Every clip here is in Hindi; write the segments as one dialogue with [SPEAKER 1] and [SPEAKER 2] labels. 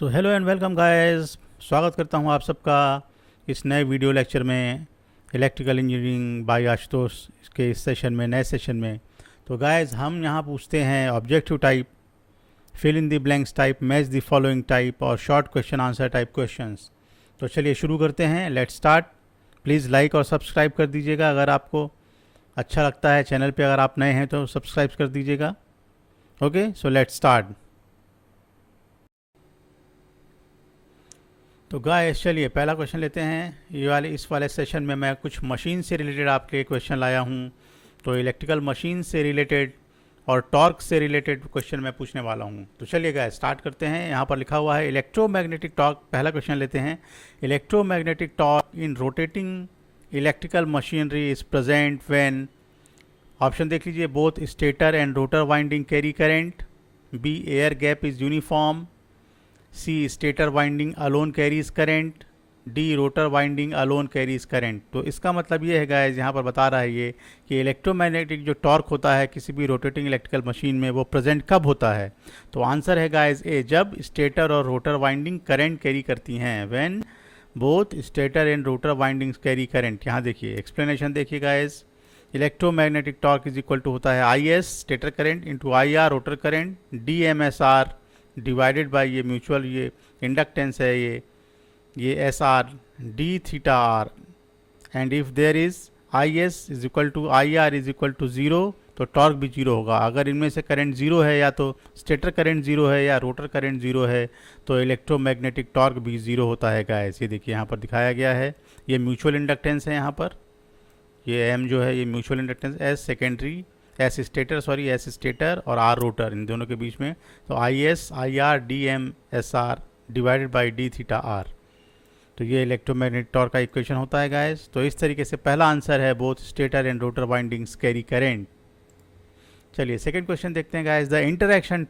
[SPEAKER 1] So hello and welcome guys, स्वागत करता हूं आप सबका इस नए वीडियो लेक्चर में इलेक्ट्रिकल इंजीनियरिंग बाय आशुतोष के इस सेशन में, नए सेशन में। तो गाइस हम यहां पूछते हैं objective type, fill in the blanks type, match the following type और short question answer type questions. तो चलिए शुरू करते हैं, लेट्स स्टार्ट। प्लीज़ लाइक और सब्सक्राइब कर दीजिएगा अगर आपको अच्छा लगता है। चैनल पे अगर आप नए हैं तो सब्सक्राइब कर दीजिएगा। Okay, so let's start. तो गाइस चलिए पहला क्वेश्चन लेते हैं। इस वाले सेशन में मैं कुछ मशीन से रिलेटेड आपके क्वेश्चन लाया हूँ। तो इलेक्ट्रिकल मशीन से रिलेटेड और टॉर्क से रिलेटेड क्वेश्चन मैं पूछने वाला हूँ। तो चलिए गाइस स्टार्ट करते हैं। यहाँ पर लिखा हुआ है इलेक्ट्रोमैग्नेटिक टॉर्क। पहला क्वेश्चन लेते हैं। Electromagnetic torque in rotating electrical machinery is present when, option देख लीजिए, both stator and rotor winding carry current, B air gap is uniform, C stator winding alone carries current, D rotor winding alone carries current. तो इसका मतलब ये है गाइस, यहाँ पर बता रहा है ये कि इलेक्ट्रोमैग्नेटिक जो टॉर्क होता है किसी भी रोटेटिंग इलेक्ट्रिकल मशीन में वो प्रेजेंट कब होता है। तो आंसर है गाइस ए, जब स्टेटर और रोटर वाइंडिंग करंट कैरी करती हैं, when both stator and rotor windings carry current. यहाँ देखिए एक्सप्लेनेशन देखिए guys, electromagnetic torque is equal to होता है I S stator current into I R rotor current, D M S R divided by ये म्यूचुअल ये इंडक्टेंस है ये S R D theta R, and if there is I S is equal to I R is equal to zero तो टॉर्क भी जीरो होगा। अगर इनमें से करंट जीरो है, या तो स्टेटर करंट जीरो है या रोटर करंट जीरो है, तो इलेक्ट्रोमैग्नेटिक टॉर्क भी जीरो होता है गाइस। ये देखिए यहाँ पर दिखाया गया है, ये म्यूचुअल इंडक्टेंस है। यहाँ पर ये एम जो है ये mutual inductance, S secondary, S stator और आर रोटर, इन दोनों के बीच में। तो I S I R D M S R divided by D theta R. तो ये इलेक्ट्रोमैग्नेटिक टॉर्क का इक्वेशन होता है गाइस। तो इस तरीके से पहला आंसर है both stator and rotor windings carry current. चलिए सेकंड क्वेश्चन देखते हैं guys. The interaction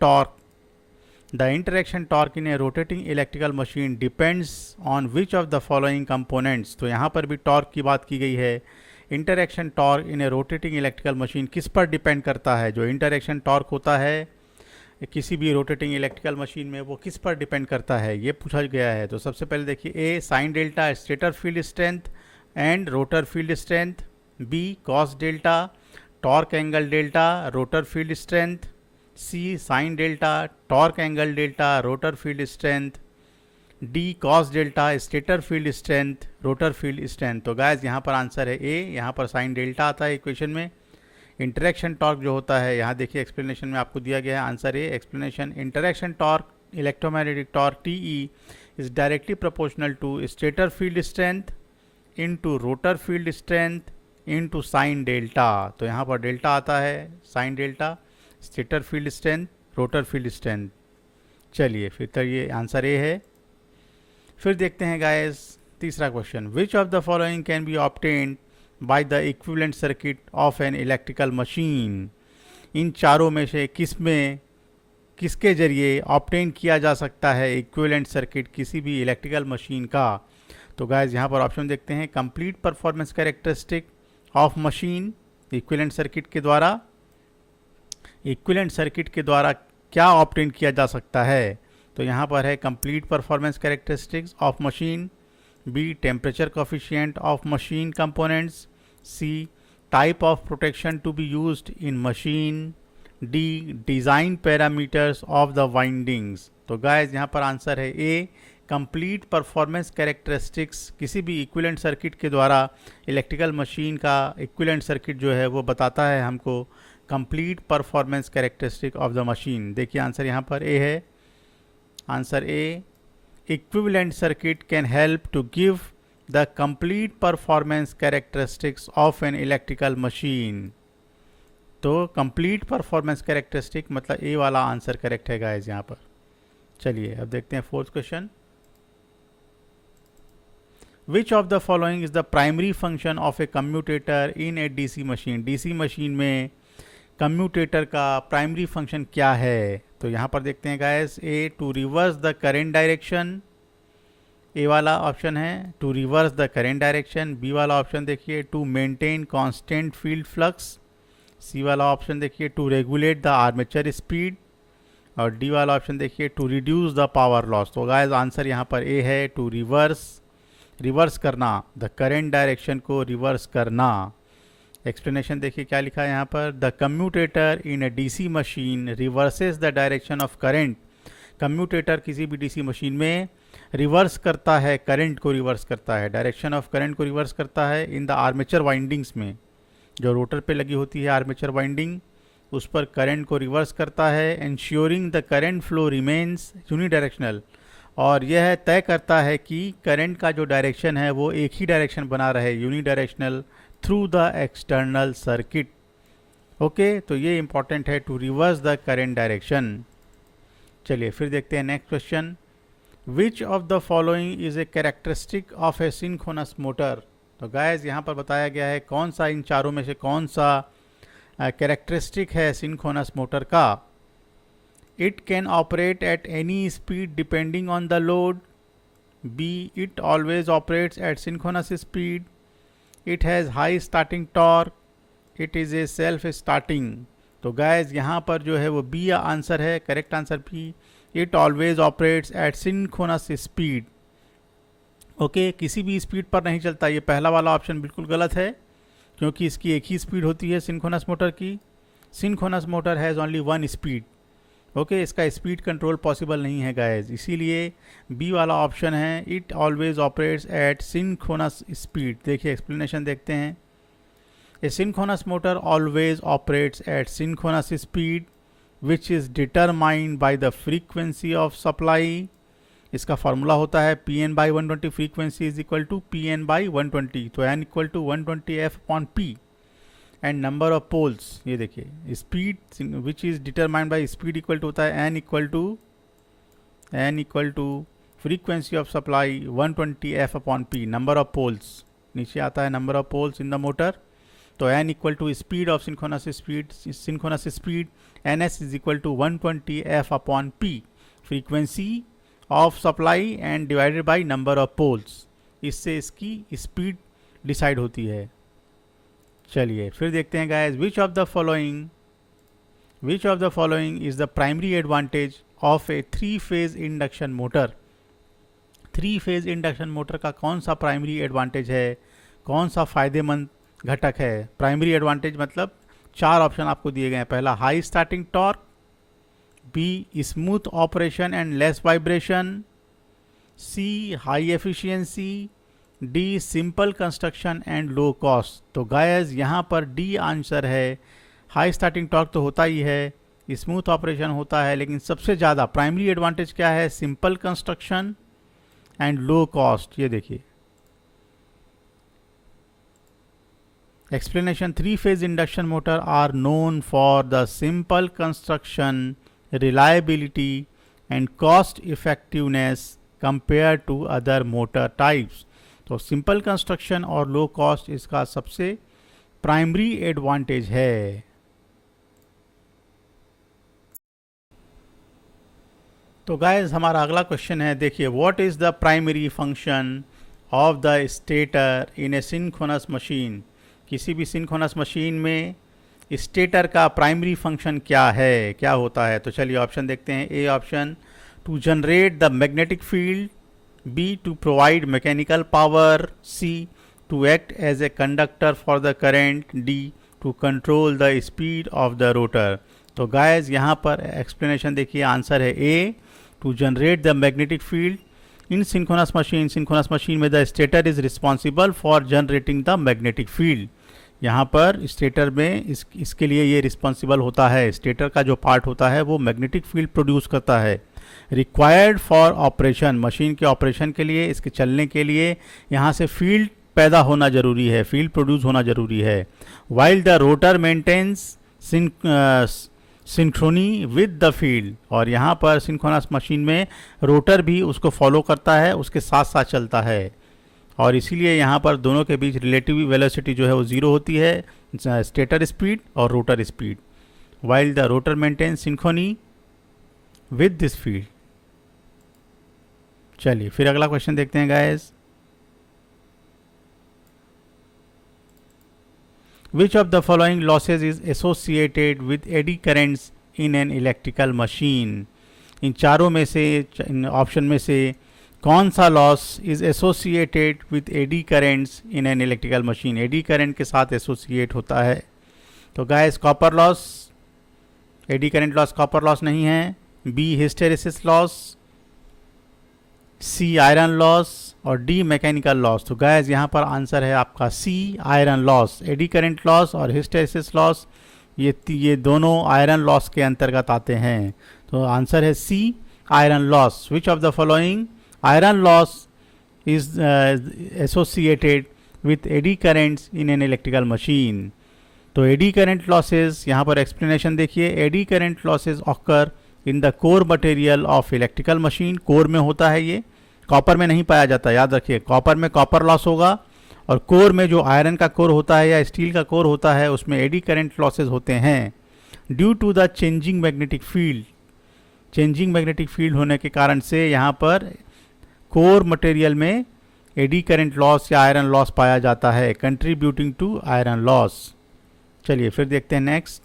[SPEAKER 1] torque in A rotating electrical machine depends on which of the following components. तो यहाँ पर भी टॉर्क की बात की गई है। Interaction torque in A rotating electrical machine किस पर डिपेंड करता है। जो इंटरैक्शन टॉर्क होता है किसी भी रोटेटिंग इलेक्ट्रिकल मशीन में, वो किस पर डिपेंड करता है, ये पूछा गया है। तो सबसे पहले देखिए, A sine delta stator field strength and rotor field strength, B cos delta torque angle delta rotor field strength, C sine delta torque angle delta rotor field strength, D cos delta stator field strength rotor field strength. तो गाइस यहाँ पर आंसर है ए, यहाँ पर साइन डेल्टा आता है इक्वेशन में। इंटरैक्शन टॉर्क जो होता है, यहाँ देखिए एक्सप्लेनेशन में आपको दिया गया है answer A. Explanation, interaction torque electromagnetic torque T E is directly proportional to stator field strength into rotor field strength into sine delta. तो यहाँ पर डेल्टा आता है, sine delta, stator field strength, rotor field strength. चलिए फिर तो ये आंसर ए है। फिर देखते हैं गाइस तीसरा question, which of the following can be obtained by the equivalent circuit of an electrical machine. इन चारों में से किसके जरिए ऑब्टेन किया जा सकता है इक्विवेलेंट सर्किट किसी भी इलेक्ट्रिकल मशीन का। तो गाइस यहाँ पर ऑप्शन देखते हैं, complete performance characteristic of machine, equivalent circuit के द्वारा क्या ऑब्टेन किया जा सकता है। तो यहाँ पर है complete performance characteristics of machine, B temperature coefficient of machine components, C type of protection to be used in machine, D design parameters of the windings. तो गाइस यहाँ पर आंसर है ए, कंप्लीट परफॉर्मेंस कैरेक्टरिस्टिक्स किसी भी इक्विवेलेंट सर्किट के द्वारा इलेक्ट्रिकल मशीन का इक्विवेलेंट सर्किट जो है वो बताता है हमको complete performance characteristic of the machine. देखिए आंसर यहाँ पर ए है, answer A, equivalent circuit can help to give the complete performance characteristics of an electrical machine। तो complete performance characteristic मतलब ए वाला आंसर करेक्ट है गाइस यहाँ पर। चलिए अब देखते हैं fourth question, which of the following is the primary function of a commutator in a DC machine. DC machine में कम्यूटेटर का प्राइमरी फंक्शन क्या है। तो यहाँ पर देखते हैं guys, A to reverse the current direction, A वाला ऑप्शन है to reverse the current direction, B वाला ऑप्शन देखिए to maintain constant field flux, C वाला ऑप्शन देखिए to regulate the armature speed, और डी वाला ऑप्शन देखिए to reduce the power loss. तो गाइस आंसर यहाँ पर ए है, टू रिवर्स करना, द करेंट डायरेक्शन को रिवर्स करना। एक्सप्लेनेशन देखिए क्या लिखा है यहाँ पर, the commutator in a DC machine reverses the direction of current. Commutator किसी भी डीसी मशीन में रिवर्स करता है, करंट को रिवर्स करता है, डायरेक्शन ऑफ करंट को रिवर्स करता है इन द आर्मेचर वाइंडिंग्स में, जो रोटर पे लगी होती है आर्मेचर वाइंडिंग, उस पर करंट को रिवर्स करता है, ensuring the current flow remains unidirectional, और यह तय करता है कि करंट का जो डायरेक्शन है वो एक ही डायरेक्शन बना रहे, unidirectional, through the external circuit. Okay, तो ये इंपॉर्टेंट है, to reverse the current direction. चलिए फिर देखते हैं next question, which of the following is a characteristic of a synchronous motor. तो गाइस यहाँ पर बताया गया है कौन सा इन चारों में से कौन सा कैरेक्टरिस्टिक है सिंक्रोनस मोटर का। It can operate at any speed depending on the load, B it always operates at synchronous speed, it has high starting torque, it is a self starting. तो गाइस यहाँ पर जो है वो बी आंसर है, correct answer B, it always operates at synchronous speed. Okay, किसी भी स्पीड पर नहीं चलता, ये पहला वाला ऑप्शन बिल्कुल गलत है, क्योंकि इसकी एक ही स्पीड होती है सिंक्रोनस मोटर की। Synchronous motor has only one speed. Okay, इसका स्पीड कंट्रोल पॉसिबल नहीं है गाइस, इसीलिए बी वाला ऑप्शन है, it always operates at synchronous speed. देखिए एक्सप्लेनेशन देखते हैं, a synchronous motor always operates at synchronous speed which is determined by the frequency of supply. इसका फार्मूला होता है P N by 120, frequency is equal to P N by 120, तो N equal to 120 F upon P, and number of poles, ये देखिए speed which is determined by speed equal to होता है N equal to frequency of supply 120 F upon P, number of poles, नीचे आता है number of poles in the motor, तो N equal to speed of synchronous speed N S is equal to 120 F upon P, frequency of supply and divided by number of poles, इससे इसकी स्पीड डिसाइड होती है। चलिए फिर देखते हैं guys, which of the following is the primary advantage of a three phase induction motor. Three phase induction motor का कौन सा प्राइमरी एडवांटेज है, कौन सा फायदेमंद घटक है। प्राइमरी एडवांटेज मतलब 4 ऑप्शन आपको दिए गए हैं, पहला high starting torque, B smooth operation and less vibration, C high efficiency, D simple construction and low cost. तो गाइस यहाँ पर डी आंसर है, हाई स्टार्टिंग टॉर्क तो होता ही है, स्मूथ ऑपरेशन होता है, लेकिन सबसे ज़्यादा प्राइमरी एडवांटेज क्या है, simple construction and low cost. ये देखिए explanation, three phase induction motor are known for the simple construction, reliability and cost effectiveness compared to other motor types। तो सिंपल कंस्ट्रक्शन और लो कॉस्ट इसका सबसे प्राइमरी एडवांटेज है। तो गाइस हमारा अगला क्वेश्चन है, देखिए what is the primary function of the stator in a synchronous machine. किसी भी सिंक्रोनस मशीन में स्टेटर का प्राइमरी फंक्शन क्या है, क्या होता है। तो चलिए ऑप्शन देखते हैं, A option to generate the magnetic field, B to provide mechanical power, C to act as a conductor for the current, D to control the speed of the rotor. तो गाइस यहाँ पर एक्सप्लेनेशन देखिए, आंसर है A to generate the magnetic field in synchronous machine. Synchronous machine में the stator is responsible for generating the magnetic field. यहाँ पर स्टेटर में इसके लिए ये रिस्पॉन्सिबल होता है, स्टेटर का जो पार्ट होता है वो मैग्नेटिक फील्ड प्रोड्यूस करता है, रिक्वायर्ड फॉर ऑपरेशन, मशीन के ऑपरेशन के लिए, इसके चलने के लिए यहाँ से फील्ड पैदा होना जरूरी है, फील्ड प्रोड्यूस होना जरूरी है। While the rotor maintains synchrony with the field, और यहाँ पर सिंक्रोनस मशीन में रोटर भी उसको फॉलो करता है, उसके साथ साथ चलता है, और इसीलिए यहाँ पर दोनों के बीच रिलेटिव वेलोसिटी जो है वो 0 होती है, स्टेटर स्पीड और rotor speed. While the rotor maintain synchrony with this field. चलिए फिर अगला क्वेश्चन देखते हैं guys, which of the following losses is associated with eddy currents in an electrical machine. इन चारों में से, इन ऑप्शन में से कौन सा loss is associated with eddy currents in an electrical machine, eddy current के साथ एसोसिएट होता है? तो guys copper loss, eddy current loss copper loss नहीं है। B hysteresis loss, C iron loss और डी मैकेनिकल लॉस। तो गाइस यहाँ पर आंसर है आपका C iron loss. Eddy current loss और हिस्टेरेसिस लॉस ये दोनों आयरन लॉस के अंतर्गत आते हैं। तो आंसर है C iron loss. Which of the following iron loss is associated with eddy currents in an electrical machine? तो एडी करंट लॉसेज, यहाँ पर एक्सप्लेनेशन देखिए। Eddy current losses occur in the core material of electrical machine, core में होता है ये, कॉपर में नहीं पाया जाता, याद रखिए। कॉपर में कॉपर लॉस होगा और कोर में जो आयरन का कोर होता है या स्टील का कोर होता है उसमें एडी करंट लॉसेज होते हैं due to the changing magnetic field. Changing magnetic field होने के कारण से यहाँ पर कोर मटेरियल में एडी करंट लॉस या आयरन लॉस पाया जाता है, कंट्रीब्यूटिंग टू आयरन लॉस। चलिए फिर देखते हैं next.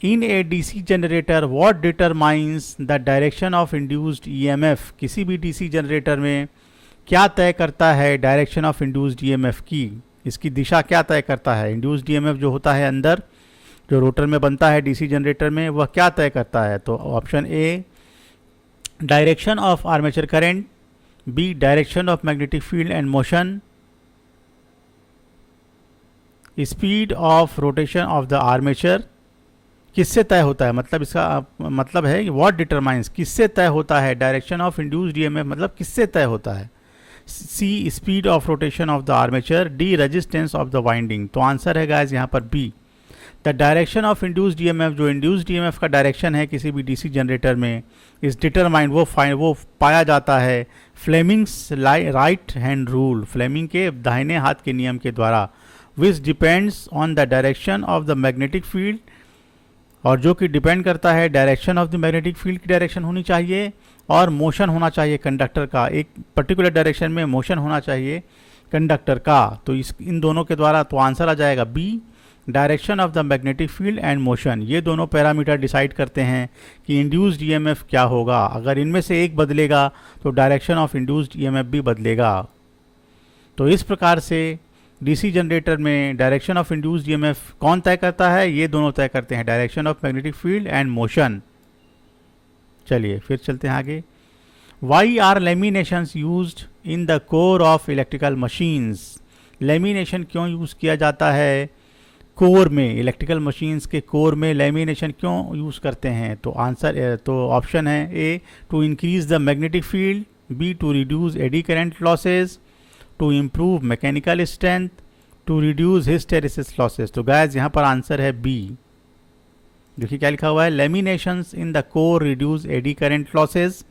[SPEAKER 1] In a DC generator what determines the direction of induced EMF? किसी भी डीसी जनरेटर में क्या तय करता है डायरेक्शन ऑफ इंड्यूस्ड ईएमएफ की? इसकी दिशा क्या तय करता है? इंड्यूस्ड ईएमएफ जो होता है अंदर जो रोटर में बनता है डीसी जनरेटर में, वह क्या तय करता है? तो option A direction of armature current, B direction of magnetic field and motion, speed of rotation of the armature. किससे तय होता है? मतलब इसका मतलब है व्हाट डिटरमाइंस, किससे तय होता है डायरेक्शन ऑफ इंड्यूस्ड ईएमएफ, मतलब किससे तय होता है? C speed of rotation of the armature, D resistance of the winding. तो आंसर है गाइस यहाँ पर B, the direction of induced EMF. जो इंड्यूस्ड ईएमएफ का डायरेक्शन है किसी भी डीसी जनरेटर में इस डिटरमाइंड, वो पाया जाता है Fleming's right hand rule, Fleming के दाहिने हाथ के नियम के द्वारा, which depends on the direction of the magnetic field, और जो कि डिपेंड करता है direction of the magnetic field की डायरेक्शन होनी चाहिए और मोशन होना चाहिए कंडक्टर का, एक पर्टिकुलर डायरेक्शन में मोशन होना चाहिए कंडक्टर का। तो इन दोनों के द्वारा तो आंसर आ जाएगा B, direction of the magnetic field and motion. ये दोनों पैरामीटर डिसाइड करते हैं कि इंड्यूस्ड ईएमएफ क्या होगा। अगर इनमें से एक बदलेगा तो डायरेक्शन ऑफ इंड्यूस्ड ईएमएफ भी बदलेगा। तो इस प्रकार से डीसी जनरेटर में डायरेक्शन ऑफ इंड्यूस्ड ईएमएफ कौन तय करता है? ये दोनों तय करते हैं, direction of magnetic field and motion. चलिए फिर चलते हैं आगे। Why are laminations used in the core of electrical machines? Lamination क्यों यूज़ किया जाता है कोर में? इलेक्ट्रिकल मशीन्स के कोर में लेमिनेशन क्यों यूज़ करते हैं? तो आंसर तो ऑप्शन है A, to increase the magnetic field, B to reduce eddy current losses, to improve mechanical strength, to reduce hysteresis losses. तो गाइस यहाँ पर आंसर है बी। देखिए क्या लिखा हुआ है, laminations in the core reduce eddy current losses.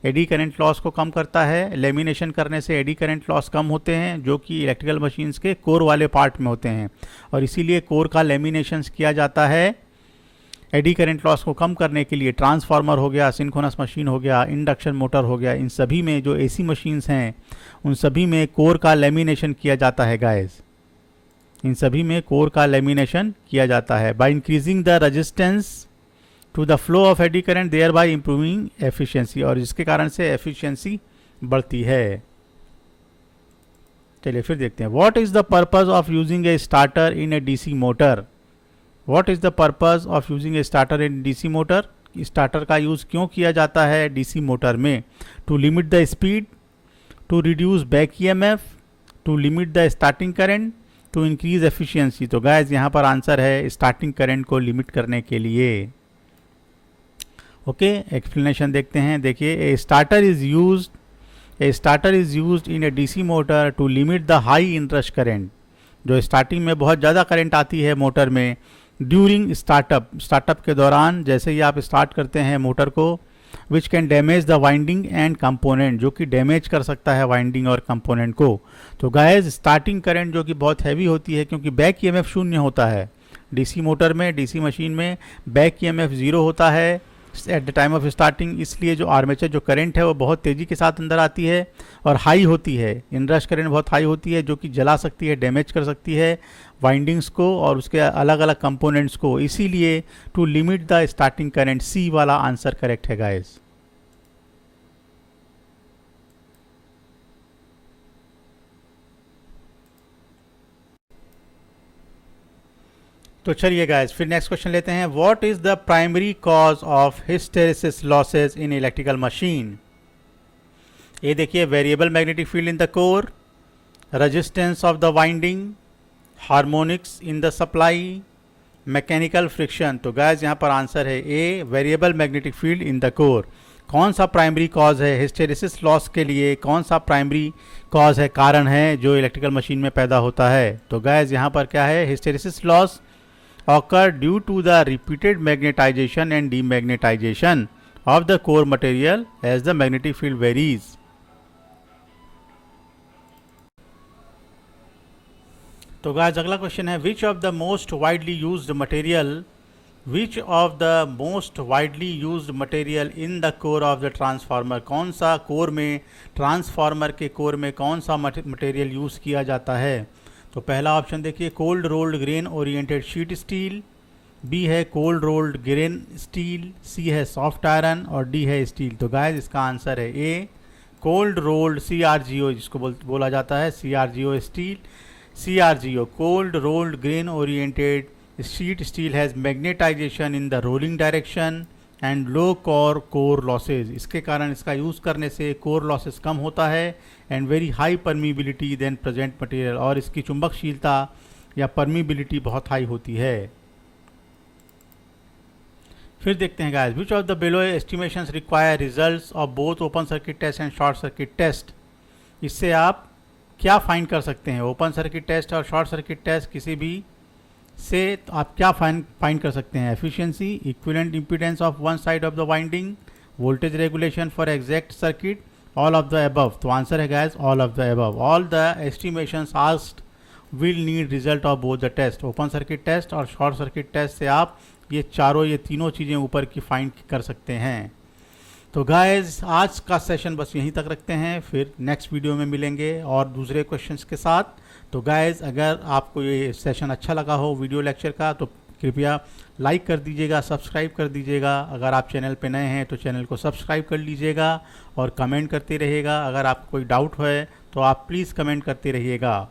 [SPEAKER 1] Eddy current loss को कम करता है, लेमिनेशन करने से एडी करंट लॉस कम होते हैं जो कि इलेक्ट्रिकल मशीन्स के कोर वाले पार्ट में होते हैं, और इसीलिए कोर का लेमिनेशंस किया जाता है एडी करंट लॉस को कम करने के लिए। ट्रांसफार्मर हो गया, सिंक्रोनस मशीन हो गया, इंडक्शन मोटर हो गया, इन सभी में जो एसी मशीन्स हैं उन सभी में कोर का लेमिनेशन किया जाता है गाइस। इन सभी में कोर का लेमिनेशन किया जाता है by increasing the resistance to the flow of eddy current, thereby improving efficiency, और इसके कारण से एफिशिएंसी बढ़ती है। चलिए फिर देखते हैं, what is the purpose of using a starter in a DC motor? What is the purpose of using a starter in DC motor? Starter का यूज क्यों किया जाता है डीसी मोटर में? To limit the speed, to reduce back EMF, to limit the starting current, to increase efficiency. तो गाइस यहाँ पर आंसर है स्टार्टिंग करंट को लिमिट करने के लिए। ओके, एक्सप्लेनेशन देखते हैं। देखिए, a starter is used in a DC motor to limit the high inrush current. जो स्टार्टिंग में बहुत ज़्यादा करंट आती है मोटर में ड्यूरिंग स्टार्टअप के दौरान, जैसे ही आप स्टार्ट करते हैं मोटर को, which can damage the winding and component, जो कि डैमेज कर सकता है वाइंडिंग और कंपोनेंट को। तो गाइस स्टार्टिंग करंट जो कि बहुत हैवी होती है, क्योंकि बैक ईएमएफ शून्य होता है डीसी मोटर में, डीसी मशीन में बैक ईएमएफ 0 होता है at the time of starting, इसलिए जो आर्मेचर जो करंट है वो बहुत तेज़ी के साथ अंदर आती है और हाई होती है। इनरश करंट बहुत हाई होती है जो कि जला सकती है, डैमेज कर सकती है वाइंडिंग्स को और उसके अलग अलग कंपोनेंट्स को। इसीलिए to limit the starting current, C वाला आंसर करेक्ट है गाइस। तो चलिए गाइस फिर नेक्स्ट क्वेश्चन लेते हैं। What is the primary cause of hysteresis losses in electrical machine? ये देखिए, variable magnetic field in the core, resistance of the winding, harmonics in the supply, mechanical friction. तो गाइस यहाँ पर आंसर है A, variable magnetic field in the core. कौन सा प्राइमरी कॉज है हिस्टेरेसिस लॉस के लिए? कौन सा प्राइमरी कॉज है, कारण है जो इलेक्ट्रिकल मशीन में पैदा होता है? तो गाइस यहाँ पर क्या है, hysteresis loss occur due to the repeated magnetization and demagnetization of the core material as the magnetic field varies. तो गाइस अगला क्वेश्चन है, which of the most widely used material in the core of the transformer? कौन सा कोर में, ट्रांसफार्मर के कोर में कौन सा मटेरियल यूज किया जाता है? तो पहला ऑप्शन देखिए, cold rolled grain oriented sheet steel, B है cold rolled grain steel, C है सॉफ्ट आयरन और डी है स्टील। तो गाइस इसका आंसर है ए, कोल्ड रोल्ड CRGO, जिसको बोला जाता है CRGO steel. CRGO cold rolled grain oriented sheet steel has magnetization in the rolling direction and low core losses. इसके कारण इसका यूज़ करने से कोर लॉसेस कम होता है and very high permeability than present material, और इसकी चुंबकशीलता या परमीबिलिटी बहुत हाई होती है। फिर देखते हैं guys, which of the below estimations require results of both open circuit test and short circuit test? इससे आप क्या फाइंड कर सकते हैं? ओपन सर्किट टेस्ट और शॉर्ट सर्किट टेस्ट किसी भी से आप क्या फाइंड कर सकते हैं? Efficiency, equivalent impedance of one side of the winding, voltage regulation for exact circuit, all of the above. तो आंसर है guys all of the above. All the estimations asked will need result of both the test. Open circuit test और शॉर्ट सर्किट टेस्ट से आप ये तीनों चीज़ें ऊपर की फाइंड कर सकते हैं। तो गाइस आज का सेशन बस यहीं तक रखते हैं, फिर नेक्स्ट वीडियो में मिलेंगे और दूसरे क्वेश्चंस के साथ। तो गाइस अगर आपको ये सेशन अच्छा लगा हो वीडियो लेक्चर का तो कृपया लाइक कर दीजिएगा, सब्सक्राइब कर दीजिएगा। अगर आप चैनल पे नए हैं तो चैनल को सब्सक्राइब कर लीजिएगा और कमेंट करते रहिएगा। अगर आपको कोई डाउट है तो आप प्लीज़ कमेंट करते रहिएगा।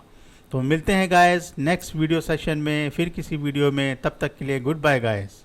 [SPEAKER 1] तो मिलते हैं गाइस नेक्स्ट वीडियो सेशन में फिर किसी वीडियो में, तब तक के लिए गुड बाय गाइस।